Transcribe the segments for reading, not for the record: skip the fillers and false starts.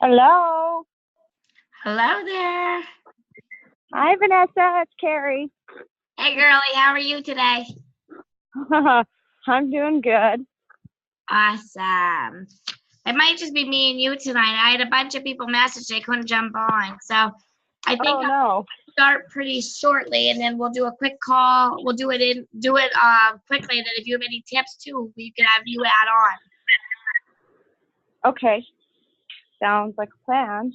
Hello. Hello there. Hi, Vanessa. It's Carrie. Hey, girlie, how are you today? I'm doing good. Awesome. It might just be me and you tonight. I had a bunch of people message they couldn't jump on, so I think Oh, no. I'll start pretty shortly, and then we'll do a quick call. We'll do it quickly, and then if you have any tips too, we can have you add on. Okay. Sounds like a plan.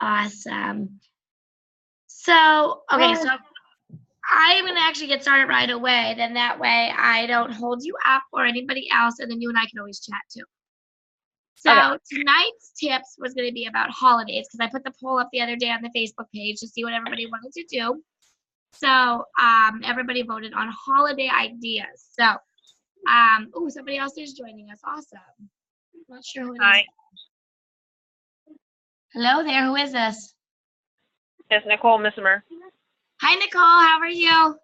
Awesome. So, okay, so I'm going to actually get started right away. Then that way I don't hold you up or anybody else, and then you and I can always chat too. So tonight's tips was going to be about holidays because I put the poll up the other day on the Facebook page to see what everybody wanted to do. So everybody voted on holiday ideas. So, somebody else is joining us. Awesome. I'm not sure who it is. Hi. Hello there. Who is this? It's Nicole Missimer. Hi, Nicole. How are you?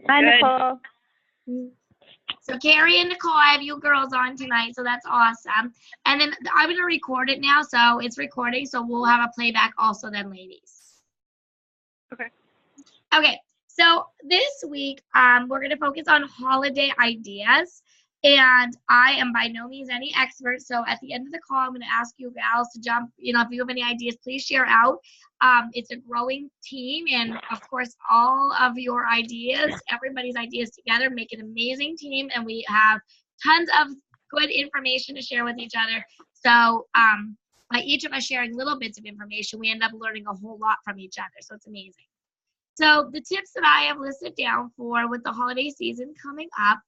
Hi, Good. Nicole. So Carrie and Nicole, I have you girls on tonight, so that's awesome. And then I'm going to record it now, so it's recording, so we'll have a playback also then, ladies. Okay. Okay, so this week, we're going to focus on holiday ideas. And I am by no means any expert, so at the end of the call, I'm going to ask you gals to jump. If you have any ideas, please share out. It's a growing team, and of course, all of your ideas, everybody's ideas together make an amazing team, and we have tons of good information to share with each other. So by each of us sharing little bits of information, we end up learning a whole lot from each other, so it's amazing. So the tips that I have listed down for with the holiday season coming up,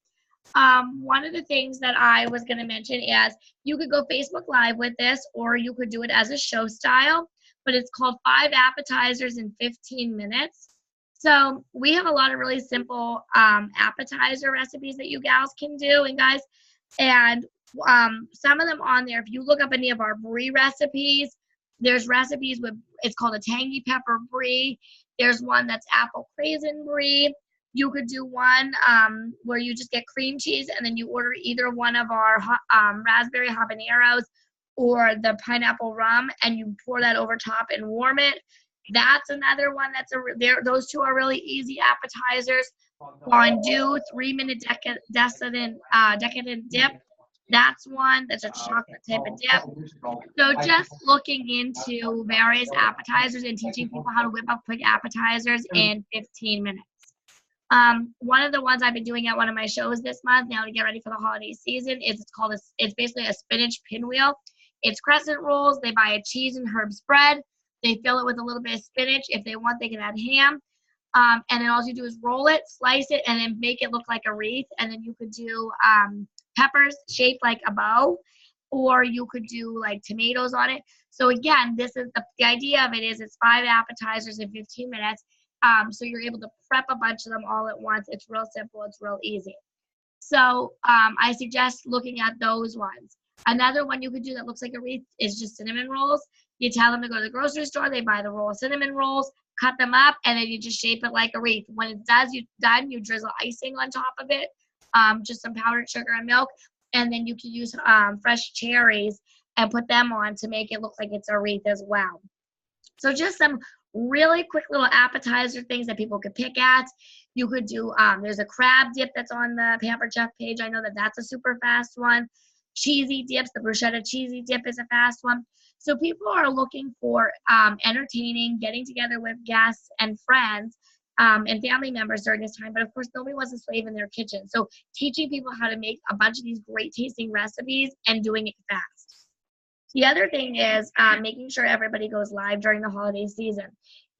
one of the things that I was going to mention is you could go Facebook Live with this, or you could do it as a show style, but it's called 5 appetizers in 15 minutes. So we have a lot of really simple appetizer recipes that you gals can do, and guys, and some of them on there, if you look up any of our brie recipes, there's recipes with, it's called a tangy pepper brie. There's one that's apple craisin brie. You could do one where you just get cream cheese and then you order either one of our raspberry habaneros or the pineapple rum, and you pour that over top and warm it. That's another one those two are really easy appetizers. Fondue, 3-minute decadent dip. That's one. That's a chocolate type of dip. So just looking into various appetizers and teaching people how to whip up quick appetizers in 15 minutes. One of the ones I've been doing at one of my shows this month now to get ready for the holiday season is it's basically a spinach pinwheel. It's crescent rolls. They buy a cheese and herbs bread. They fill it with a little bit of spinach. If they want, they can add ham. And then all you do is roll it, slice it, and then make it look like a wreath. And then you could do peppers shaped like a bow, or you could do like tomatoes on it. So again, this is the idea of it is it's 5 appetizers in 15 minutes. So you're able to prep a bunch of them all at once. It's real simple. It's real easy. So I suggest looking at those ones. Another one you could do that looks like a wreath is just cinnamon rolls. You tell them to go to the grocery store. They buy the roll of cinnamon rolls, cut them up, and then you just shape it like a wreath. When it's done, you drizzle icing on top of it, just some powdered sugar and milk, and then you can use fresh cherries and put them on to make it look like it's a wreath as well. So just some really quick little appetizer things that people could pick at. You could do, there's a crab dip that's on the Pampered Chef page. I know that that's a super fast one. Cheesy dips, the bruschetta cheesy dip is a fast one. So people are looking for entertaining, getting together with guests and friends and family members during this time. But of course, nobody wants to slave in their kitchen. So teaching people how to make a bunch of these great tasting recipes and doing it fast. The other thing is making sure everybody goes live during the holiday season.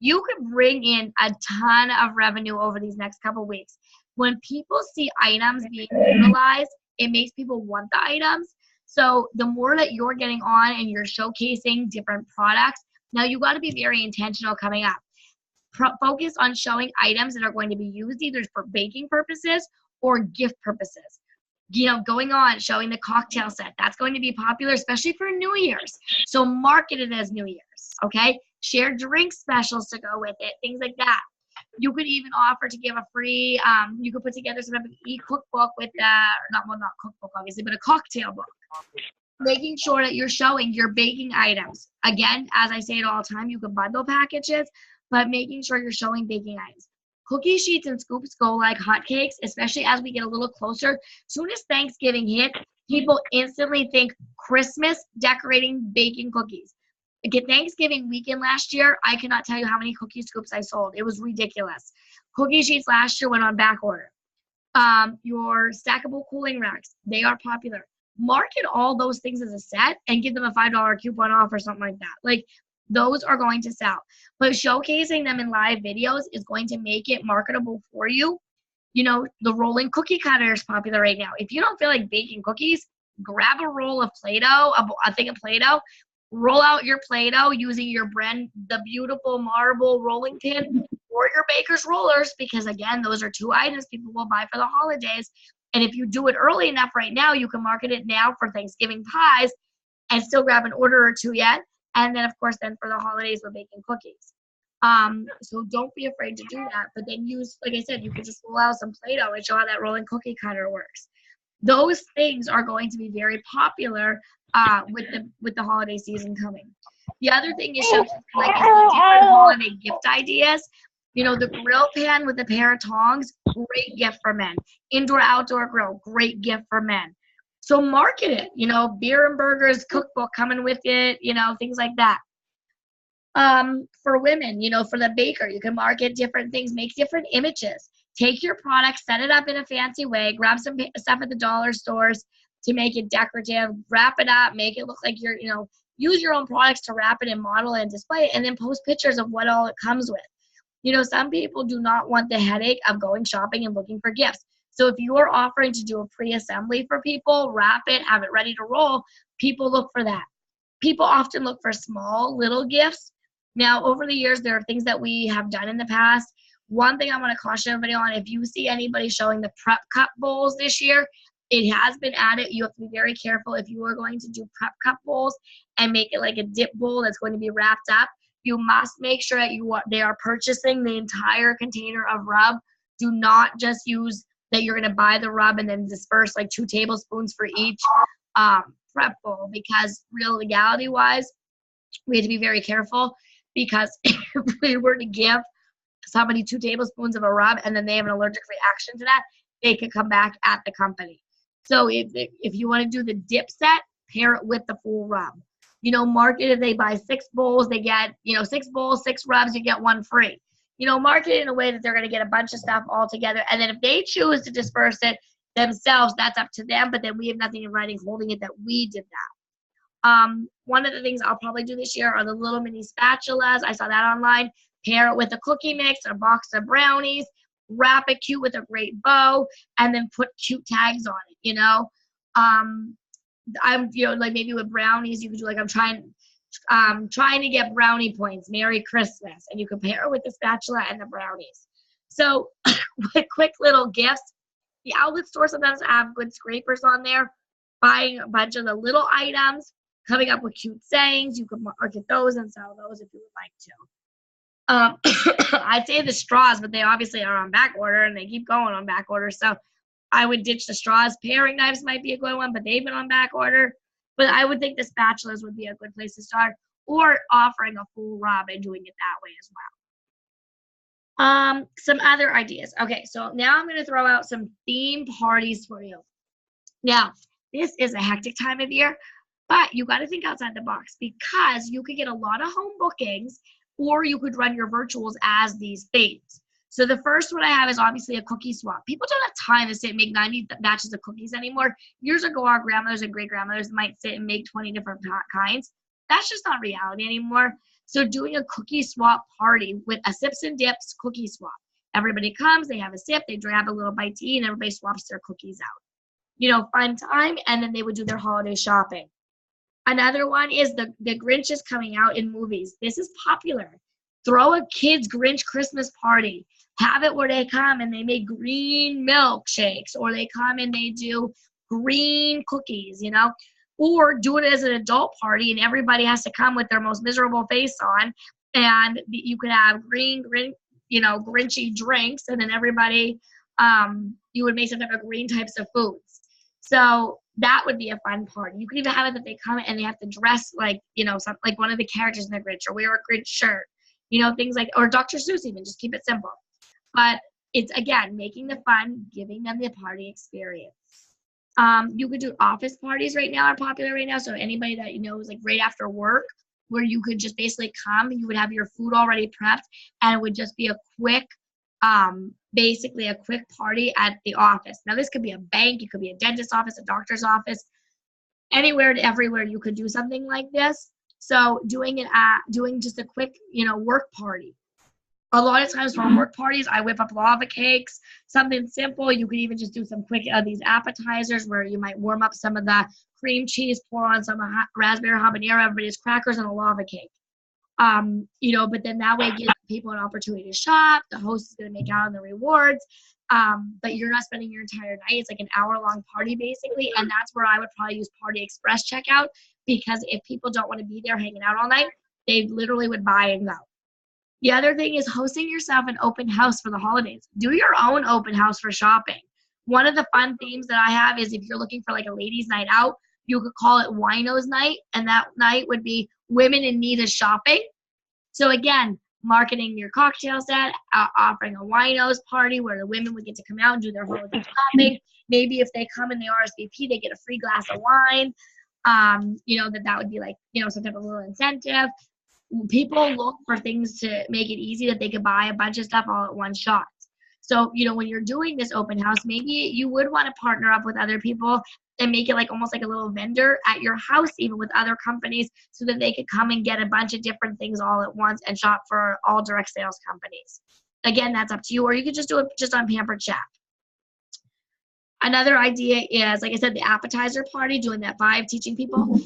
You could bring in a ton of revenue over these next couple weeks. When people see items being utilized, it makes people want the items. So the more that you're getting on and you're showcasing different products, now you got to be very intentional coming up. Focus on showing items that are going to be used either for baking purposes or gift purposes. Going on, showing the cocktail set. That's going to be popular, especially for New Year's. So market it as New Year's, okay? Share drink specials to go with it, things like that. You could even offer to give a free, you could put together some type of e-cookbook with, not cookbook obviously, but a cocktail book. making sure that you're showing your baking items. Again, as I say it all the time, you can bundle packages, but making sure you're showing baking items. Cookie sheets and scoops go like hotcakes, especially as we get a little closer. Soon as Thanksgiving hit, people instantly think Christmas, decorating, baking cookies. Like Thanksgiving weekend last year, I cannot tell you how many cookie scoops I sold. It was ridiculous. Cookie sheets last year went on back order. Your stackable cooling racks, they are popular. Market all those things as a set and give them a $5 coupon off or something like that. Like, those are going to sell. But showcasing them in live videos is going to make it marketable for you. You know, the rolling cookie cutter is popular right now. If you don't feel like baking cookies, grab a roll of Play-Doh, a thing of Play-Doh, roll out your Play-Doh using your brand, the beautiful marble rolling pin, or your baker's rollers, because again, those are two items people will buy for the holidays. And if you do it early enough right now, you can market it now for Thanksgiving pies and still grab an order or two yet. And then, of course, then for the holidays, we're baking cookies. So don't be afraid to do that. But then use, like I said, you can just roll out some Play-Doh and show how that rolling cookie cutter works. Those things are going to be very popular with the holiday season coming. The other thing is showcasing, like I said, different holiday gift ideas. You know, the grill pan with a pair of tongs, great gift for men. Indoor-outdoor grill, great gift for men. So market it, you know, Beer and Burgers cookbook coming with it, you know, things like that. For women, you know, for the baker, you can market different things, make different images. Take your product, set it up in a fancy way, grab some stuff at the dollar stores to make it decorative, wrap it up, make it look like you're, you know, use your own products to wrap it and model it and display it, and then post pictures of what all it comes with. You know, some people do not want the headache of going shopping and looking for gifts. So if you are offering to do a pre-assembly for people, wrap it, have it ready to roll, people look for that. People often look for small, little gifts. Now, over the years, there are things that we have done in the past. One thing I want to caution everybody on, if you see anybody showing the prep cup bowls this year, it has been added. You have to be very careful if you are going to do prep cup bowls and make it like a dip bowl that's going to be wrapped up. You must make sure that they are purchasing the entire container of rub. Do not just use that you're going to buy the rub and then disperse like 2 tablespoons for each prep bowl, because real legality-wise, we have to be very careful, because if we were to give somebody 2 tablespoons of a rub and then they have an allergic reaction to that, they could come back at the company. So if you want to do the dip set, pair it with the full rub. You know, market if they buy 6 bowls, they get, you know, 6 bowls, 6 rubs, you get 1 free. You know, market it in a way that they're going to get a bunch of stuff all together. And then if they choose to disperse it themselves, that's up to them. But then we have nothing in writing holding it that we did that. One of the things I'll probably do this year are the little mini spatulas. I saw that online. Pair it with a cookie mix, a box of brownies, wrap it cute with a great bow, and then put cute tags on it, you know. You know, like maybe with brownies, you could do like, I'm trying to get brownie points, Merry Christmas, and you can pair it with the spatula and the brownies. So with quick little gifts, the outlet store sometimes have good scrapers on there. Buying a bunch of the little items, coming up with cute sayings, you can market those and sell those if you would like to. I'd say the straws, but they obviously are on back order and they keep going on back order. So I would ditch the straws. Paring knives might be a good one, but they've been on back order. But I would think the spatulas would be a good place to start, or offering a full rub and doing it that way as well. Some other ideas. Okay, so now I'm going to throw out some theme parties for you. Now, this is a hectic time of year, but you got to think outside the box, because you could get a lot of home bookings, or you could run your virtuals as these themes. So the first one I have is obviously a cookie swap. People don't have time to sit and make 90 batches of cookies anymore. Years ago, our grandmothers and great-grandmothers might sit and make 20 different kinds. That's just not reality anymore. So doing a cookie swap party with a sips and dips cookie swap. Everybody comes, they have a sip, they grab a little bite to eat, and everybody swaps their cookies out. You know, fun time, and then they would do their holiday shopping. Another one is the Grinch is coming out in movies. This is popular. Throw a kids' Grinch Christmas party. Have it where they come and they make green milkshakes, or they come and they do green cookies, you know, or do it as an adult party and everybody has to come with their most miserable face on, and you could have green, you know, Grinchy drinks, and then everybody, you would make some type of green types of foods. So That would be a fun party. You could even have it that they come and they have to dress like, like one of the characters in the Grinch, or wear a Grinch shirt, things like, or Dr. Seuss even, just keep it simple. But it's, again, making the fun, giving them the party experience. You could do office parties right now, are popular right now. So anybody that is like right after work, where you could just basically come, you would have your food already prepped, and it would just be a quick, basically a quick party at the office. Now this could be a bank, it could be a dentist's office, a doctor's office, anywhere to everywhere you could do something like this. So doing just a quick, work party. A lot of times for work parties, I whip up lava cakes, something simple. You could even just do some quick these appetizers where you might warm up some of the cream cheese, pour on some raspberry habanero, everybody's crackers, and a lava cake. But then that way it gives people an opportunity to shop. The host is going to make out on the rewards. But you're not spending your entire night. It's like an hour-long party basically, and that's where I would probably use Party Express checkout, because if people don't want to be there hanging out all night, they literally would buy and go. The other thing is hosting yourself an open house for the holidays. Do your own open house for shopping. One of the fun themes that I have is if you're looking for like a ladies' night out, you could call it Winos Night, and that night would be women in need of shopping. So again, marketing your cocktail set, offering a winos party where the women would get to come out and do their holiday shopping. Maybe if they come and they RSVP, they get a free glass of wine. That would be like, some type of little incentive. People look for things to make it easy that they could buy a bunch of stuff all at one shot. So, when you're doing this open house, maybe you would want to partner up with other people and make it like almost like a little vendor at your house, even with other companies, so that they could come and get a bunch of different things all at once and shop for all direct sales companies. Again, that's up to you, or you could just do it just on Pampered Chef. Another idea is, like I said, the appetizer party, doing that 5, teaching people.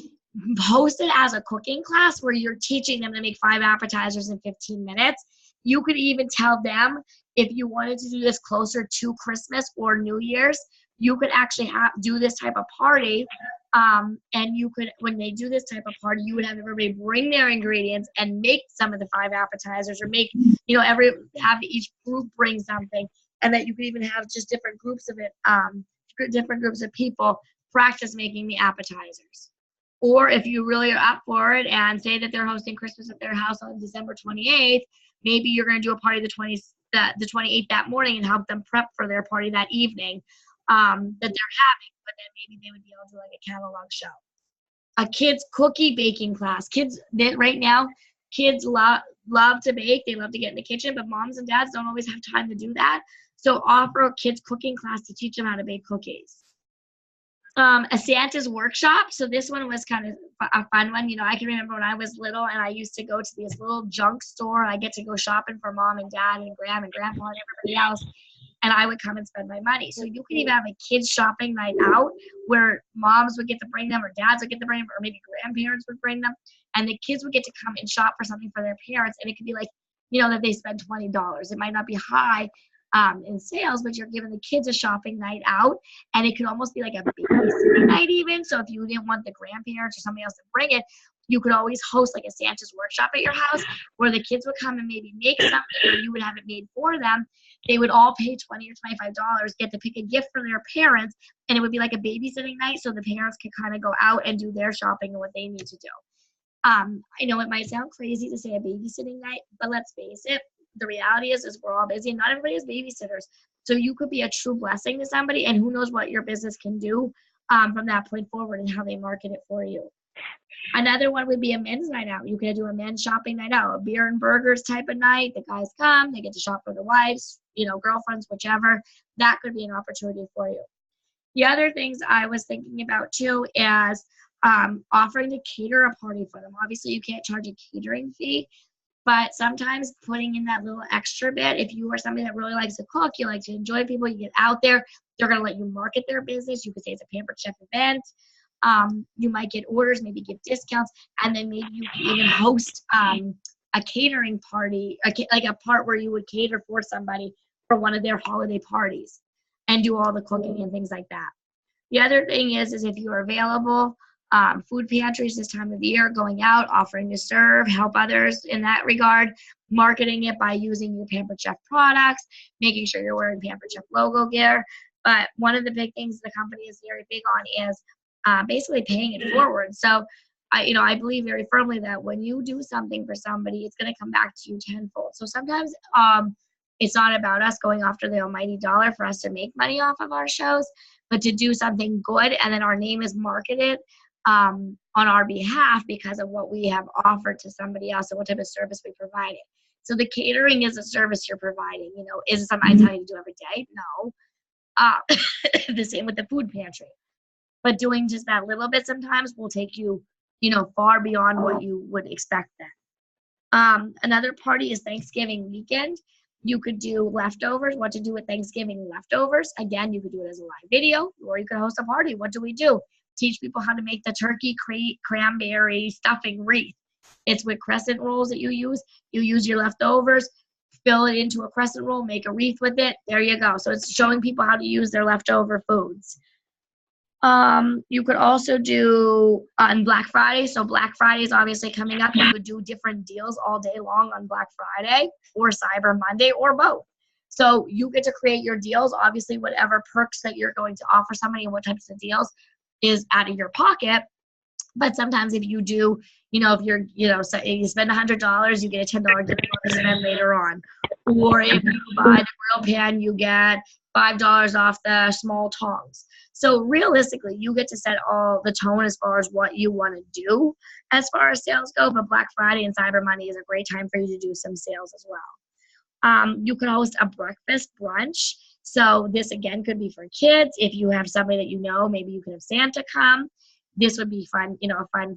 Post it as a cooking class where you're teaching them to make 5 appetizers in 15 minutes. You could even tell them, if you wanted to do this closer to Christmas or New Year's, you could actually do this type of party. And you could, when they do this type of party, you would have everybody bring their ingredients and make some of the 5 appetizers, or make, have each group bring something, and that you could even have just different groups of it, different groups of people practice making the appetizers. Or if you really are up for it and say that they're hosting Christmas at their house on December 28th, maybe you're going to do a party the 28th that morning and help them prep for their party that evening that they're having. But then maybe they would be able to do like a catalog show. A kids cookie baking class. Right now, kids love to bake. They love to get in the kitchen, but moms and dads don't always have time to do that. So offer a kids cooking class to teach them how to bake cookies. A Santa's workshop. So this one was kind of a fun one. I can remember when I was little and I used to go to this little junk store. I get to go shopping for mom and dad and grandma and grandpa and everybody else. And I would come and spend my money. So you could even have a kids shopping night out where moms would get to bring them, or dads would get to bring them, or maybe grandparents would bring them. And the kids would get to come and shop for something for their parents. And it could be like, that they spend $20. It might not be high in sales, but you're giving the kids a shopping night out, and it could almost be like a babysitting night even. So if you didn't want the grandparents or somebody else to bring it, you could always host like a Santa's workshop at your house where the kids would come and maybe make something, or you would have it made for them. They would all pay $20 or $25, get to pick a gift for their parents, and it would be like a babysitting night so the parents could kind of go out and do their shopping and what they need to do. I know it might sound crazy to say a babysitting night, but let's face it, the reality is we're all busy and not everybody has babysitters. So you could be a true blessing to somebody, and who knows what your business can do from that point forward and how they market it for you. Another one would be a men's night out. You could do a men's shopping night out, a beer and burgers type of night. The guys come, they get to shop for their wives, girlfriends, whichever. That could be an opportunity for you. The other things I was thinking about too is offering to cater a party for them. Obviously, you can't charge a catering fee, but sometimes putting in that little extra bit, if you are somebody that really likes to cook, you like to enjoy people, you get out there, they're going to let you market their business. You could say it's a Pampered Chef event. You might get orders, maybe give discounts, and then maybe you can even host a catering party, like a part where you would cater for somebody for one of their holiday parties and do all the cooking and things like that. The other thing is if you are available, food pantries this time of year, going out, offering to serve, help others in that regard, marketing it by using your Pampered Chef products, making sure you're wearing Pampered Chef logo gear. But one of the big things the company is very big on is basically paying it forward. So I believe very firmly that when you do something for somebody, it's going to come back to you tenfold. So sometimes it's not about us going after the almighty dollar for us to make money off of our shows, but to do something good, and then our name is marketed on our behalf because of what we have offered to somebody else and what type of service we provided. So the catering is a service you're providing. Is it something I tell you to do every day? No. The same with the food pantry. But doing just that little bit sometimes will take you, far beyond what you would expect then. Another party is Thanksgiving weekend. You could do leftovers, what to do with Thanksgiving leftovers. Again, you could do it as a live video, or you could host a party. What do we do? Teach people how to make the turkey cranberry stuffing wreath. It's with crescent rolls that you use. You use your leftovers, fill it into a crescent roll, make a wreath with it. There you go. So it's showing people how to use their leftover foods. You could also do on Black Friday. So Black Friday is obviously coming up. You could do different deals all day long on Black Friday or Cyber Monday or both. So you get to create your deals. Obviously, whatever perks that you're going to offer somebody and what types of deals is out of your pocket. But sometimes if you do, if you're, so you spend $100, you get a $10 gift card to spend later on. Or if you buy the grill pan, you get $5 off the small tongs. So realistically, you get to set all the tone as far as what you want to do as far as sales go. But Black Friday and Cyber Monday is a great time for you to do some sales as well. You could host a breakfast brunch. So this, again, could be for kids. If you have somebody that maybe you could have Santa come. This would be fun, a fun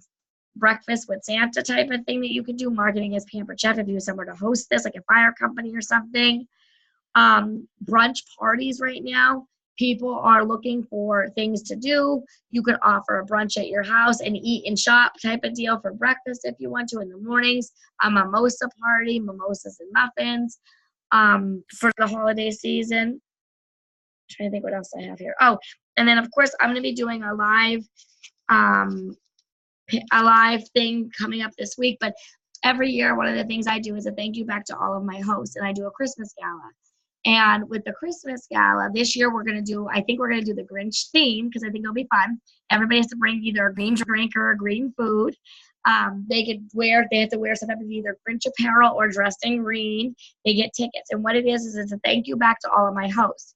breakfast with Santa type of thing that you could do. Marketing as Pampered Chef if you have somewhere to host this, like a fire company or something. Brunch parties right now. People are looking for things to do. You could offer a brunch at your house and eat and shop type of deal for breakfast if you want to in the mornings. A mimosa party, mimosas and muffins for the holiday season. I'm trying to think what else I have here. Oh, and then of course I'm going to be doing a live thing coming up this week. But every year, one of the things I do is a thank you back to all of my hosts, and I do a Christmas gala. And with the Christmas gala, this year I think we're going to do the Grinch theme because I think it'll be fun. Everybody has to bring either a green drink or a green food. They have to wear some type of either Grinch apparel or dressed in green. They get tickets. And what it is it's a thank you back to all of my hosts.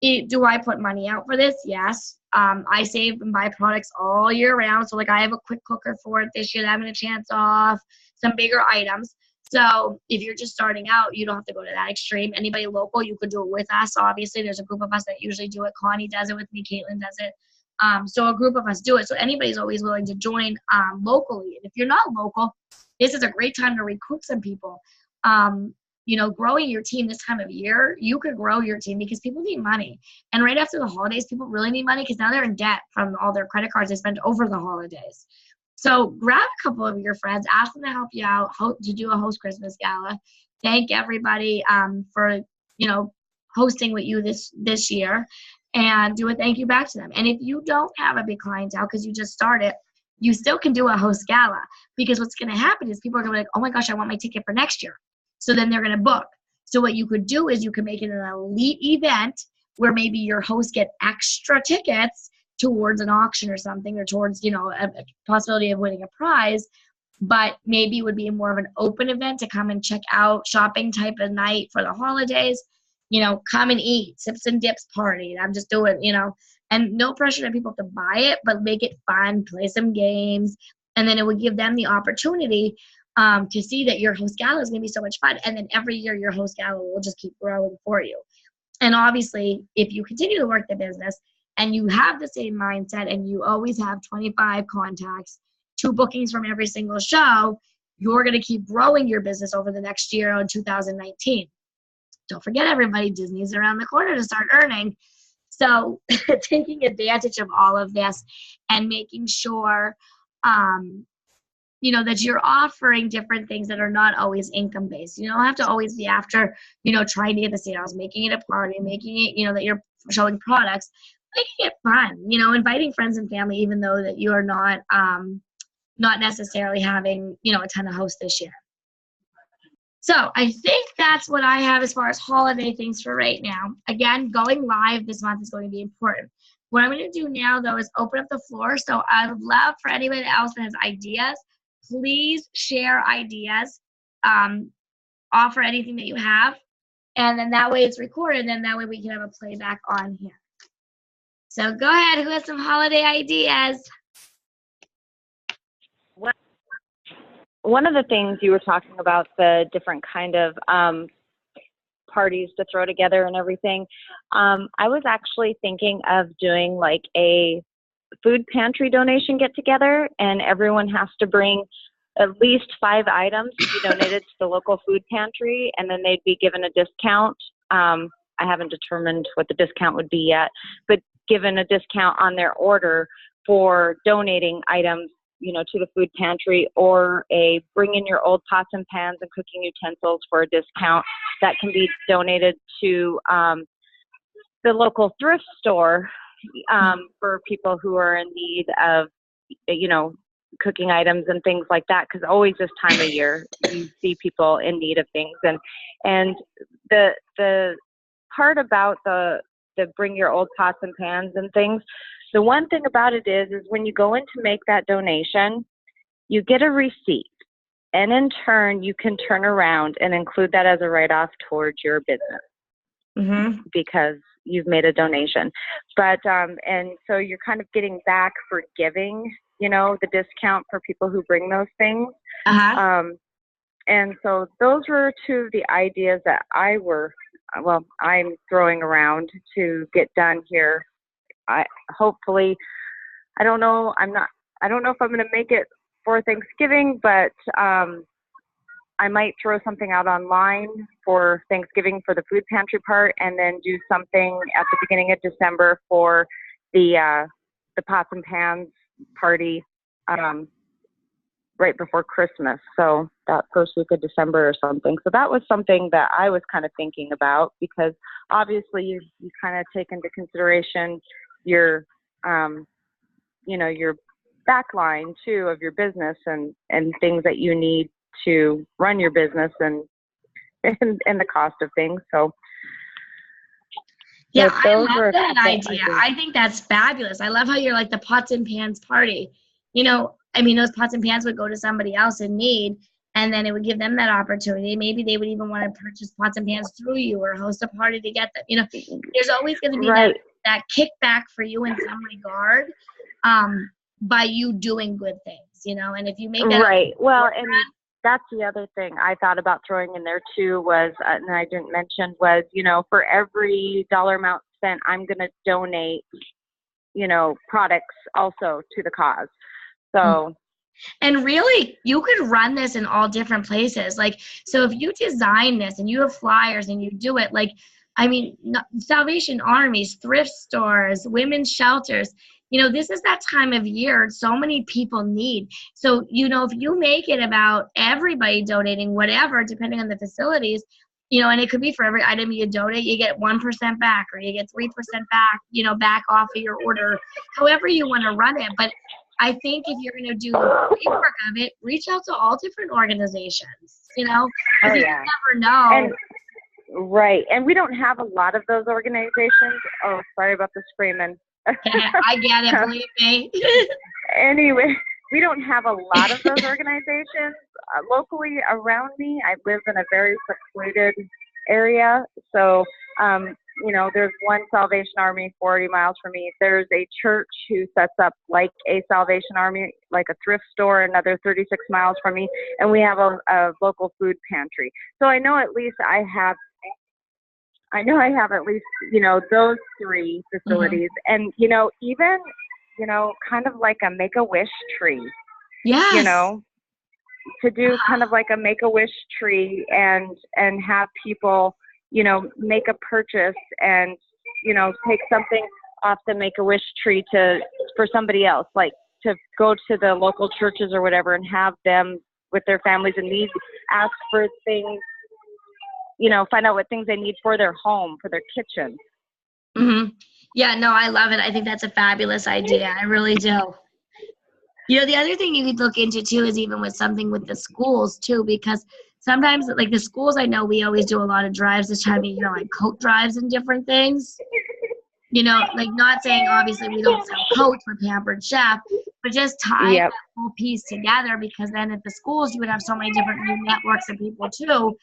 Do I put money out for this? Yes. I save and buy products all year round. So I have a quick cooker for it this year that I'm going to chance off, some bigger items. So if you're just starting out, you don't have to go to that extreme. Anybody local, you could do it with us. Obviously, there's a group of us that usually do it. Connie does it with me. Caitlin does it. So a group of us do it. So anybody's always willing to join locally. And if you're not local, this is a great time to recruit some people. Growing your team this time of year, you could grow your team because people need money. And right after the holidays, people really need money because now they're in debt from all their credit cards they spent over the holidays. So grab a couple of your friends, ask them to help you out, to do a host Christmas gala. Thank everybody for, hosting with you this year, and do a thank you back to them. And if you don't have a big clientele because you just started, you still can do a host gala, because what's going to happen is people are going to be like, oh my gosh, I want my ticket for next year. So then they're going to book. So what you could do is you can make it an elite event where maybe your hosts get extra tickets towards an auction or something, or towards, a possibility of winning a prize. But maybe it would be more of an open event to come and check out, shopping type of night for the holidays. Come and eat, sips and dips party. I'm just doing, and no pressure to people to buy it, but make it fun, play some games. And then it would give them the opportunity to see that your host gala is going to be so much fun. And then every year your host gala will just keep growing for you. And obviously, if you continue to work the business and you have the same mindset and you always have 25 contacts, 2 bookings from every single show, you're going to keep growing your business over the next year in 2019. Don't forget, everybody, Disney's around the corner to start earning. So taking advantage of all of this and making sure that you're offering different things that are not always income-based. You don't have to always be after, trying to get the sales, making it a party, making it, that you're showing products, making it fun, inviting friends and family, even though that you are not necessarily having, a ton of hosts this year. So I think that's what I have as far as holiday things for right now. Again, going live this month is going to be important. What I'm going to do now, though, is open up the floor. So I would love for anybody else that has ideas, please share ideas, offer anything that you have, and then that way it's recorded, and then that way we can have a playback on here. So go ahead. Who has some holiday ideas? One of the things you were talking about, the different kind of parties to throw together and everything, I was actually thinking of doing like a food pantry donation get together, and everyone has to bring at least 5 items to be donated to the local food pantry, and then they'd be given a discount. I haven't determined what the discount would be yet, but given a discount on their order for donating items, you know, to the food pantry, or a bring in your old pots and pans and cooking utensils for a discount that can be donated to the local thrift store for people who are in need of, you know, cooking items and things like that, because always this time of year you see people in need of things. And the part about the bring your old pots and pans and things, the one thing about it is when you go in to make that donation, you get a receipt, and in turn you can turn around and include that as a write-off towards your business because you've made a donation. But and so you're kind of getting back for giving, you know, the discount for people who bring those things. And so those were 2 of the ideas that I'm throwing around to get done here. Hopefully, I don't know if I'm going to make it for Thanksgiving, but I might throw something out online for Thanksgiving for the food pantry part, and then do something at the beginning of December for the pots and pans party right before Christmas. So that first week of December or something. So that was something that I was kind of thinking about, because obviously you kind of take into consideration your you know, your back line too of your business and things that you need to run your business and the cost of things. So Yeah, but I those were love a that couple idea. ideas. I think that's fabulous. I love how you're like the pots and pans party. You know, I mean, those pots and pans would go to somebody else in need, and then it would give them that opportunity. Maybe they would even want to purchase pots and pans through you or host a party to get them. You know, there's always going to be that kickback for you in some regard by you doing good things, you know, and if you make that right. Well, and that's the other thing I thought about throwing in there too was, and I didn't mention, was, you know, for every dollar amount spent, I'm going to donate, you know, products also to the cause. So. And really, you could run this in all different places. Like, so if you design this and you have flyers and you do it, like, I mean, Salvation Armies, thrift stores, women's shelters, you know, this is that time of year so many people need. So, you know, if you make it about everybody donating whatever, depending on the facilities, you know, and it could be for every item you donate, you get 1% back, or you get 3% back, you know, back off of your order, however you want to run it. But I think if you're going to do the work of it, reach out to all different organizations, you know, because you never know. And, right. And we don't have a lot of those organizations. Oh, sorry about the screaming. I get it, believe me. Anyway, we don't have a lot of those organizations locally around me. I live in a very secluded area. So, you know, there's one Salvation Army 40 miles from me. There's a church who sets up like a Salvation Army, like a thrift store, another 36 miles from me. And we have a local food pantry. So I know at least I have at least, you know, those 3 facilities. And, you know, even, you know, kind of like a Make-A-Wish tree. Yes. You know, to do kind of like a Make-A-Wish tree and have people, you know, make a purchase and, you know, take something off the Make-A-Wish tree for somebody else, like to go to the local churches or whatever and have them with their families in need, ask for things, you know, find out what things they need for their home, for their kitchen. Yeah, no, I love it. I think that's a fabulous idea. I really do. You know, the other thing you could look into too is even with something with the schools too, because sometimes like the schools, I know we always do a lot of drives this time of year, like coat drives and different things. You know, like not saying obviously we don't sell coats for Pampered Chef, but just tying Yep. that whole piece together, because then at the schools you would have so many different new networks of people too.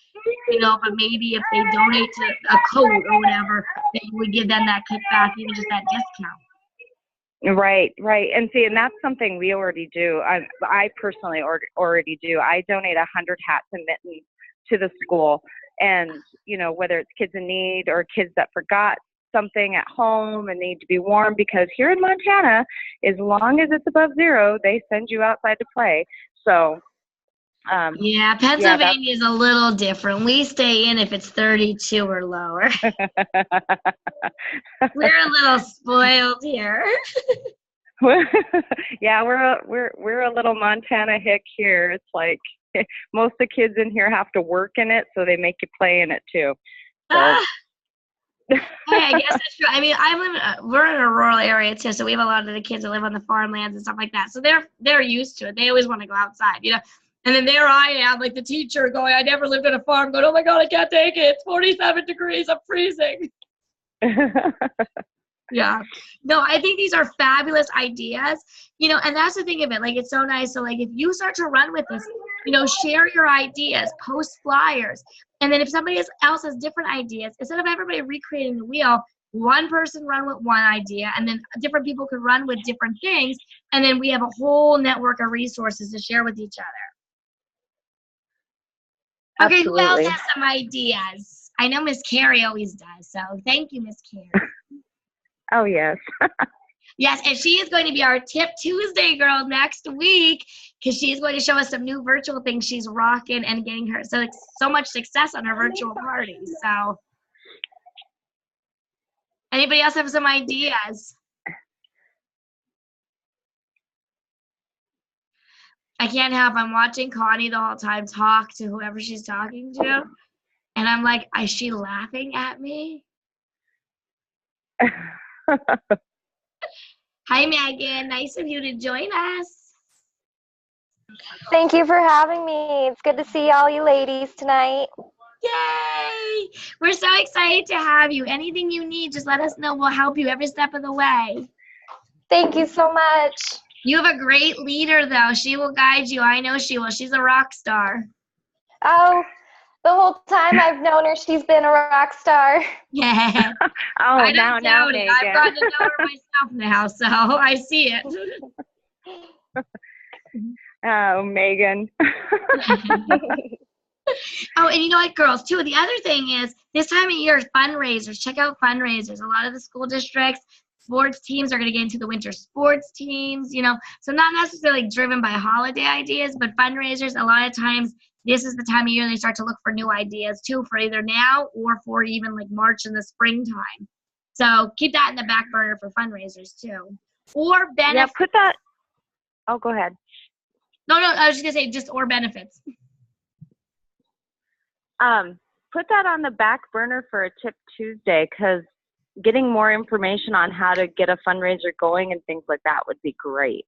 You know, but maybe if they donate to a coat or whatever, that you would give them that kickback, even just that discount. Right, right. And see, and that's something we already do. I personally already do. I donate 100 hats and mittens to the school. And, you know, whether it's kids in need or kids that forgot something at home and need to be warm, because here in Montana, as long as it's above zero, they send you outside to play. So, Yeah, Pennsylvania is a little different. We stay in if it's 32 or lower. We're a little spoiled here. Yeah, we're a little Montana hick here. It's like most of the kids in here have to work in it, so they make you play in it too. So. Hey, I guess that's true. I mean, we're in a rural area too, so we have a lot of the kids that live on the farmlands and stuff like that. So they're used to it. They always want to go outside, you know. And then there I am, like the teacher going, I never lived on a farm, going, oh my God, I can't take it. It's 47 degrees. I'm freezing. Yeah. No, I think these are fabulous ideas, you know, and that's the thing of it. Like, it's so nice. So, like, if you start to run with this, you know, share your ideas, post flyers. And then if somebody else has different ideas, instead of everybody recreating the wheel, one person run with one idea, and then different people could run with different things. And then we have a whole network of resources to share with each other. Okay, Absolutely. who else has some ideas? I know Miss Carrie always does, so thank you, Miss Carrie. Oh, yes. Yes, and she is going to be our Tip Tuesday girl next week, because she's going to show us some new virtual things she's rocking and getting her so much success on her virtual parties. So, anybody else have some ideas? I can't help. I'm watching Connie the whole time talk to whoever she's talking to, and I'm like, is she laughing at me? Hi, Megan. Nice of you to join us. Thank you for having me. It's good to see all you ladies tonight. Yay! We're so excited to have you. Anything you need, just let us know. We'll help you every step of the way. Thank you so much. You have a great leader, though. She will guide you. I know she will. She's a rock star. Oh, the whole time I've known her, she's been a rock star. Yeah. Oh, I don't doubt it. Megan. I've gotten to know her myself now, so I see it. Oh, Megan. Oh, and you know what, girls, too, the other thing is this time of year, fundraisers. Check out fundraisers. A lot of the school districts, sports teams are going to get into the winter sports teams, you know, so not necessarily driven by holiday ideas, but fundraisers. A lot of times, this is the time of year they start to look for new ideas, too, for either now or for even like March in the springtime. So keep that in the back burner for fundraisers, too. Or benefits. Yeah, put that. Oh, go ahead. No, I was just going to say just or benefits. Put that on the back burner for a Tip Tuesday, because getting more information on how to get a fundraiser going and things like that would be great.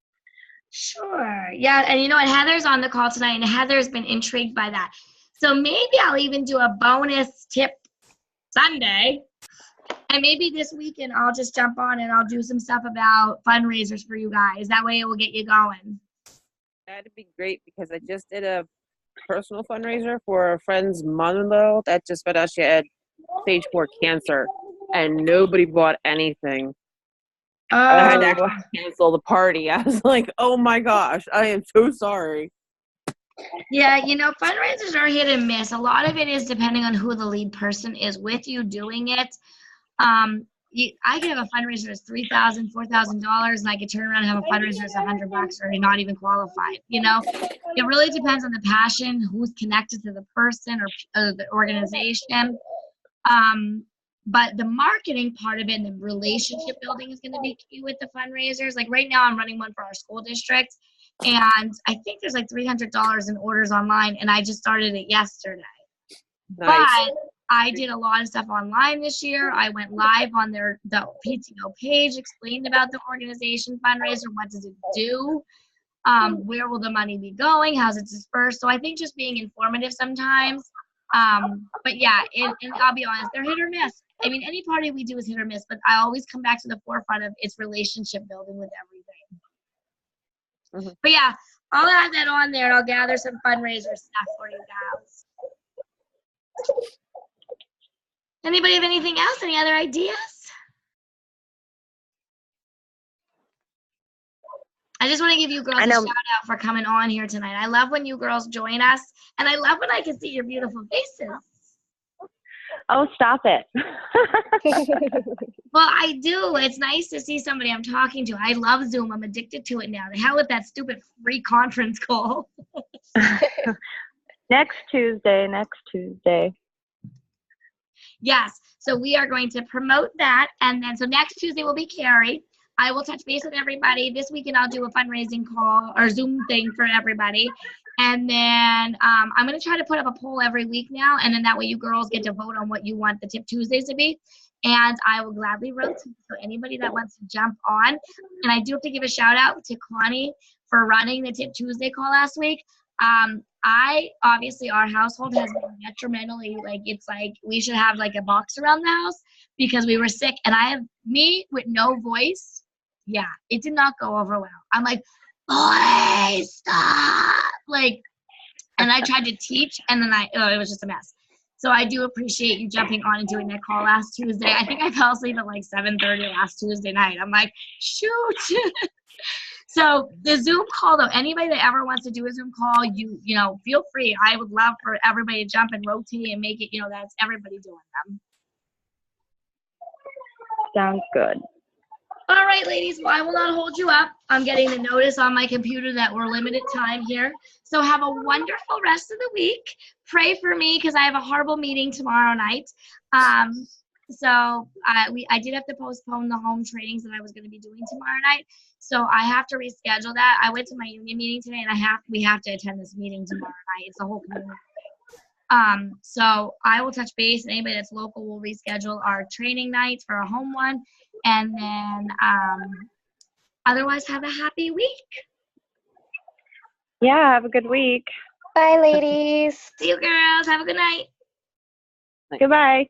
Sure. Yeah, and you know what? Heather's on the call tonight, and Heather's been intrigued by that. So maybe I'll even do a bonus Tip Sunday. And maybe this weekend I'll just jump on and I'll do some stuff about fundraisers for you guys. That way it will get you going. That'd be great, because I just did a personal fundraiser for a friend's mother that just found out she had stage 4 cancer, and nobody bought anything. I had to actually cancel the party. I was like, oh my gosh, I am so sorry. Yeah, you know, fundraisers are hit and miss. A lot of it is depending on who the lead person is with you doing it. I could have a fundraiser that's $3,000, $4,000, and I could turn around and have a fundraiser that's $100 or not even qualified. You know, it really depends on the passion, who's connected to the person or the organization. But the marketing part of it and the relationship building is going to be key with the fundraisers. Like right now, I'm running one for our school district, and I think there's like $300 in orders online, and I just started it yesterday. Nice. But I did a lot of stuff online this year. I went live on the PTO page, explained about the organization fundraiser, what does it do, where will the money be going, how's it dispersed. So I think just being informative sometimes. But yeah, and I'll be honest, they're hit or miss. I mean, any party we do is hit or miss, but I always come back to the forefront of it's relationship building with everything. Mhm. But yeah, I'll add that on there and I'll gather some fundraiser stuff for you guys. Anybody have anything else? Any other ideas? I just want to give you girls I a know. shout out for coming on here tonight. I love when you girls join us, and I love when I can see your beautiful faces. Oh, stop it. Well, I do. It's nice to see somebody I'm talking to. I love Zoom. I'm addicted to it now. The hell with that stupid free conference call. Next Tuesday. Yes. So we are going to promote that. And then, so next Tuesday will be Carrie. I will touch base with everybody. This weekend I'll do a fundraising call or Zoom thing for everybody. And then I'm going to try to put up a poll every week now. And then that way you girls get to vote on what you want the Tip Tuesdays to be. And I will gladly rotate. So anybody that wants to jump on. And I do have to give a shout out to Connie for running the Tip Tuesday call last week. Obviously our household has been detrimentally, like, it's like we should have like a box around the house because we were sick, and I have me with no voice. Yeah, it did not go over well. I'm like, boys, stop. Like, and I tried to teach, and then it was just a mess. So I do appreciate you jumping on and doing that call last Tuesday. I think I fell asleep at like 7:30 last Tuesday night. I'm like, shoot. So the Zoom call, though, anybody that ever wants to do a Zoom call, you know, feel free. I would love for everybody to jump and rotate and make it, that's everybody doing them. Sounds good. All right, ladies. Well, I will not hold you up. I'm getting the notice on my computer that we're limited time here. So have a wonderful rest of the week. Pray for me because I have a horrible meeting tomorrow night. So I did have to postpone the home trainings that I was going to be doing tomorrow night. So I have to reschedule that. I went to my union meeting today, and we have to attend this meeting tomorrow night. It's a whole community thing. So I will touch base, and anybody that's local will reschedule our training nights for a home one. And then otherwise, have a happy week. Yeah, have a good week. Bye, ladies. See you girls. Have a good night. Goodbye.